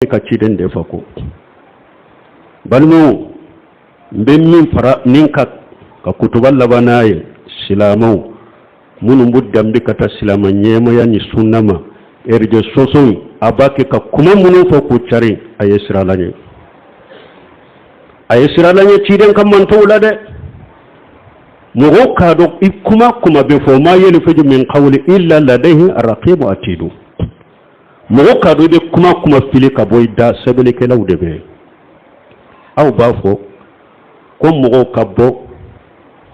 ka ciden de fako balmo ben min fara ninka ka kutubal labanaye silamau munun buddam dikata silama nyema yani sunnama erje soson abake ka kuma munun fo ku cari ayesira lanye ciden kam man tawla de mugo ka do kuma be fo ma yeli feju min qawli illa ladayhi arqibu atidu mugo ka do be kuma fili ka boy da sabele ke law de be aw ba fo ko mugo ka bo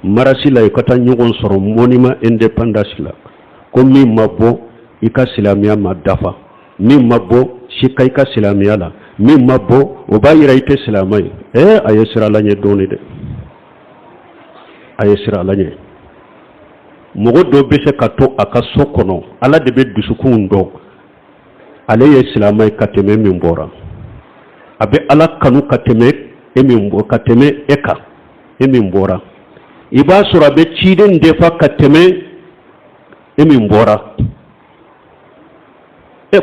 marasi la ikata nyugon soro monima independence la ko mi mabbo ika silamiya ma dafa mi mabbo shika ika silamiya la mi mabbo o bayira ite silamai ayesira lanye doni de ayesira lanye mugo do be se kato aka sokono ala de be dusukun do ale ye silamai kateme min bora abe ala kanu kateme emin bo kateme eka emin bora iba sura be ciden defa kateme emin bora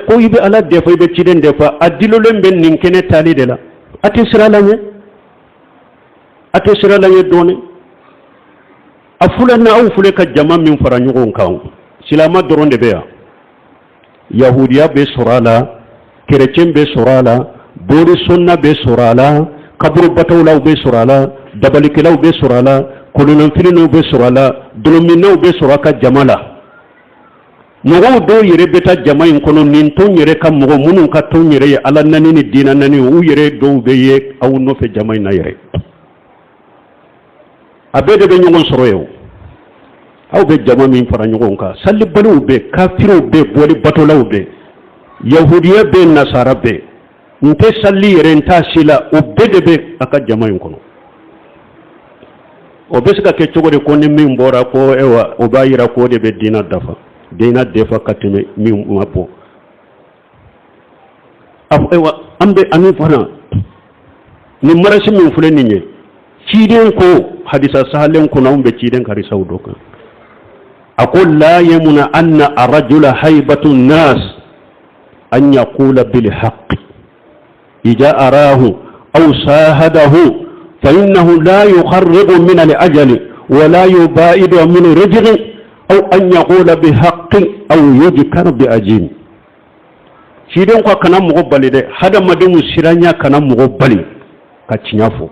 ko ibe ala defa be ciden defa adilolen ben ninkene tali de la ate sira lanye doni afula na aw fule ka jama min fara nyugon kan silama doron de beya yahudiya be surala kerecen be surala bori sunna be surala kaburu batawlaw be surala dabalikilaw be surala kulunan filinu be surala duluminaw be suraka jamala mogo do yere beta jama in kono nin ton yere kam mogo munun ka ton yere ala nani ni dina nani u yere do be ye aw no fe jama na yere abede be nyugon soroyo aw be jama min fara nyugon ka salli balu be kafiru be boli batolaw be yahudiya be nasara be nte salli yere nta sila o bede be aka jama in kono o be sika ke cogode ko ni min bora ko ewa o bayira ko de be dina dafa dina defa katime min mapo ewa ambe amin fana ni marasi min fule ninye ciden ko hadisa sahalen ko na umbe ciden kari saudoka aqul la yamuna anna arrajula haybatun nas an yaqula bil haqq ija arahu aw sahadahu fa innahu la yukharribu min al ajali wa la yubaidu min rajul aw an yaqula bi haqqin aw yudkar bi ajin ciden ko kana mugo bali de hada madimu siranya kana mugo bali ka cinyafo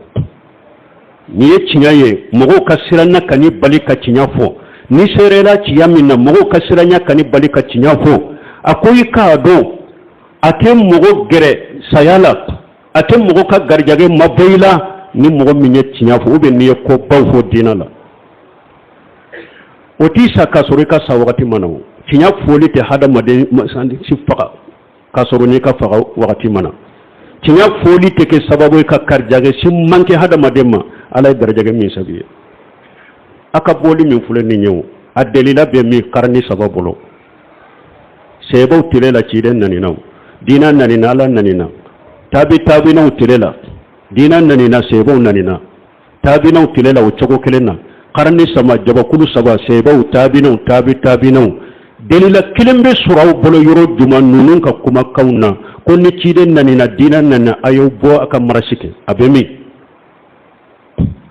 ni ye cinyaye mugo ka siranna kani bali ka cinyafo ni serela ciyamina mugo ka siranya kani bali ka cinyafo akoyi ka do ate mugo gere sayala ate mugo ka garjage mabayla ni mugo minye cinyafo ube ni ko bawfo dinala oti saka sore ka sa wakati manawo cinya foli te hada made sandi sifaka ka soro ni ka faka wakati mana cinya foli te ke sababu ka karjage sim manke hada madema ala garjage min sabiye aka boli min fule ni nyew adelila be mi karni sababulo sebo tilela ciden nani naw dina nani nala nani na tabi na utilela dina nani na sebo nani na tabi na utilela o chogo kelena karni sama jabakulu saba seba tabi na delila kilembe suraw bolo yoro juma nunun ka kuma kauna ko ni ciden nani na dina nana ayo bo aka marashike abemi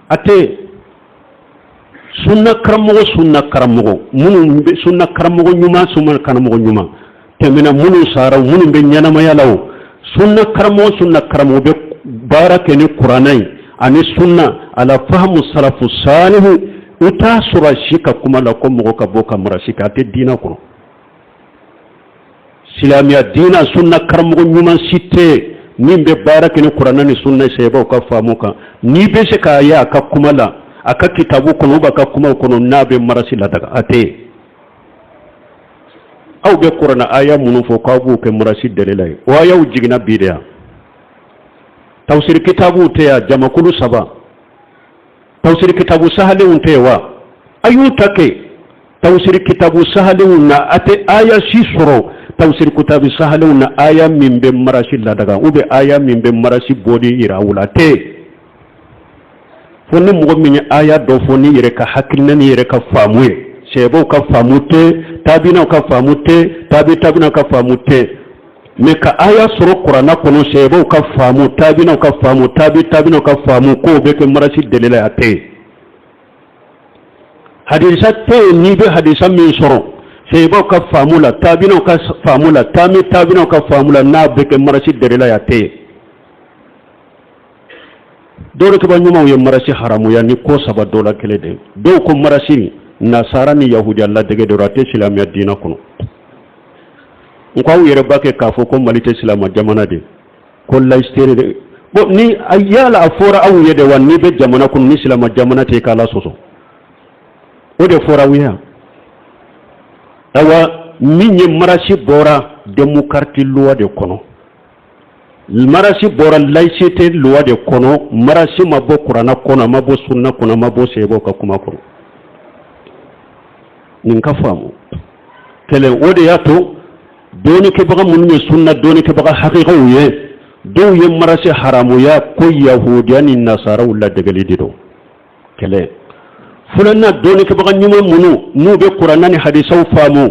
ate sunna karamogo munu sunna karamogo nyuma temena munu saraw munu be nyanama yalaw sunna karamogo be barake ni qur'anai ani sunna ala fahmu salafu salihu uta sura shika kuma la ko mogo ka boka marashika ate dina ko silamiya dina sunna karamogo nyuma sitte nimbe barake ni qur'anani sunna seba ka famuka ni be se ka ya ka kuma la aka kitabu kono baka kuma kono nabe marasi la daga ate aw be qur'ana aya munu fo ka bu ke marasi delelay wa yaw jigna bidia tawsir kitabu te ya jamakulu saba tawsir kitabu sahalun te wa ayu take tawsir kitabu sahalun na ate aya sisoro tawsir kitabu sahalun na aya min be marasi la daga ube aya min be marasi bodi irawula te fonni mugo min aya do fonni yere ka hakilna ni yere ka famuye sebo ka famute tabina ka famute tabina ka famute meka aya soro qur'ana kono sebo ka famu tabina ka famu tabina ka famu ko be ke marasi delila ate hadisa te ni be hadisa min soro sebo ka famu la tabina ka famu la tabina ka famu la na be ke marasi delila ate dole ke banyuma ye marasi haramu ya ni ko saba dola kele de do ko marasi nasara ni yahudi Allah dege do rate islamiyya dina kono nkaw yere bake kafo ko malite islam jamana de ko la istere de bo ni ayala afora aw yede wan ni be jamana kun ni islam jamana te kala soso o de fora wiya awa minye marasi bora demokrati loi de kono marasi bora laïcité loi de kono marasi mabo qur'ana kono mabo sunna kono mabo sebo ka kuma kono nin ka famu kele o de yato doni ke baga munne sunna doni ke baga haqiqa wiye do ye marasi haramu ya ko yahudiyan nasara wala dagali dido kele fulanna doni ke baga nyuma munu nu be qur'ana ni hadisa famu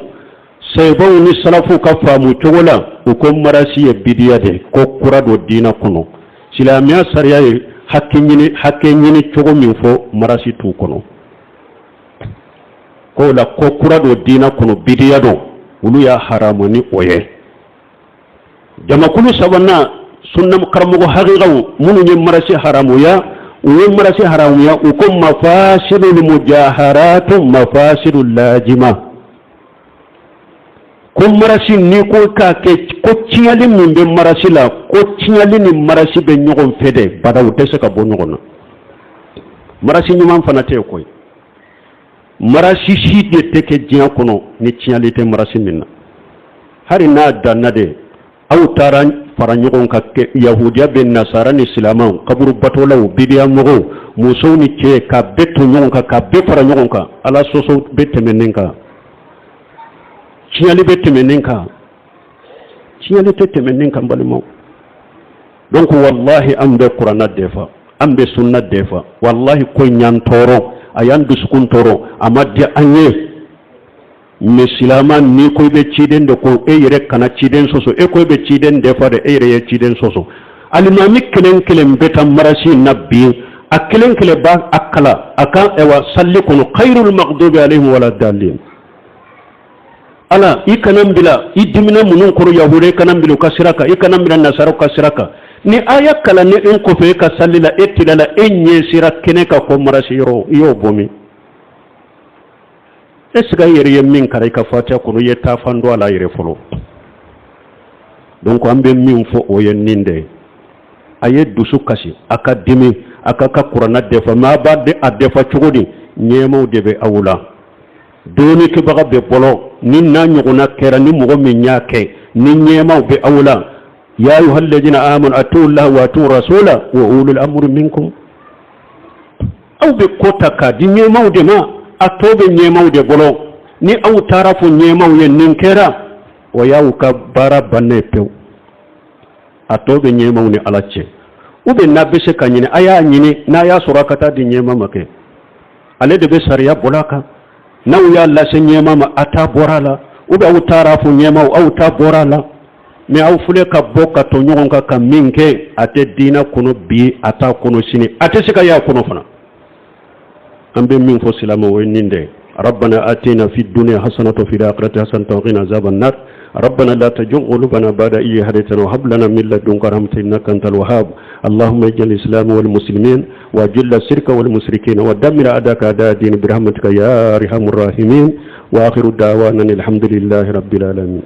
sebo ni salafu ka famu togola ko marasi ye bidiya de ko qura do dina kono silamiya sariya ye hakkenyini togo min fo marasi tu kono ko la ko qura do dina kono bidiya do ulu ya haramu ni oye jama kulu sabana sunna karamugo haqiqa munu ni marasi haramu ya ukum mafasidul mujaharatu mafasidul lajima ko marasi ni ko ka ke ko ciyali min be marasi la ko ciyali ni marasi be nyogon fede badaw dese ka bo nyogon marasi nyuma fana te koy marasi shi de teke jiya kono ni ciyali te marasi minna hari na danna de aw taran fara nyogon ka ke yahudiya be nasara ni islaman kaburu batolaw bidiya mogo muso ni ke ka beto nyogon ka be fara nyogon ka ala soso betemenenka ciyali betemenenka ciyali tetemenenka balimo donc wallahi ambe qur'ana defa ambe sunna defa wallahi ko nyantoro ayan duskun toro amaddi anye mislama ni ko be ciden de ko e yere kana ciden soso e ko be ciden defa de e yere ciden soso alimami kelen betam marasi nabbi akelen kele ba akala aka ewa salli kunu khairul maghdubi alaihim wala dallin ala ikanam bila idimina munun koro yahure kanam bilu kasiraka ikanam bila nasara kasiraka ni aya kala ni en ko fe ka sallila ettilala enye sira keneka ko marasi yo bomi esga yere min kare ka fata ko ye ta fando ala yere folo donc ambe min fo o yen ninde aye dusu kasi aka dimi aka ka qur'ana defa ma ba de adefa chugodi nyemo debe awula doni ke baga be bolo ni na nyuguna kera ni mugo min nyake ni nyema be awula ya ayyuhal ladina amanu atullaha wa atu rasula wa ulul amri minkum aw be kota ka di nyema de ma atobe nyema de bolo ni aw tarafu nyema yen nin kera wa yaw ka bara banne pew atobe nyema ni alache ube na bese kanyine aya nyine na ya surakata di nyema make ale de be sariya bolaka na ya la se nyema ma ata borala ube aw tarafu nyema aw ta borala me aw fule ka boka to nyon ka minke ate dina kuno bi ata kuno sini ate sika ya kuno fana ambe min fo silama wo ninde ربنا آتنا في الدنيا حسنة وفي الآخرة حسنة وقنا عذاب النار ربنا لا تجعل قلوبنا بعد إذ هديتنا وهب لنا من لدنك رحمة إنك أنت الوهاب اللهم اجعل الإسلام والمسلمين وأجل الشرك والمشركين ودمر أعداءك أعداء الدين برحمتك يا أرحم الراحمين وآخر دعوانا الحمد لله رب العالمين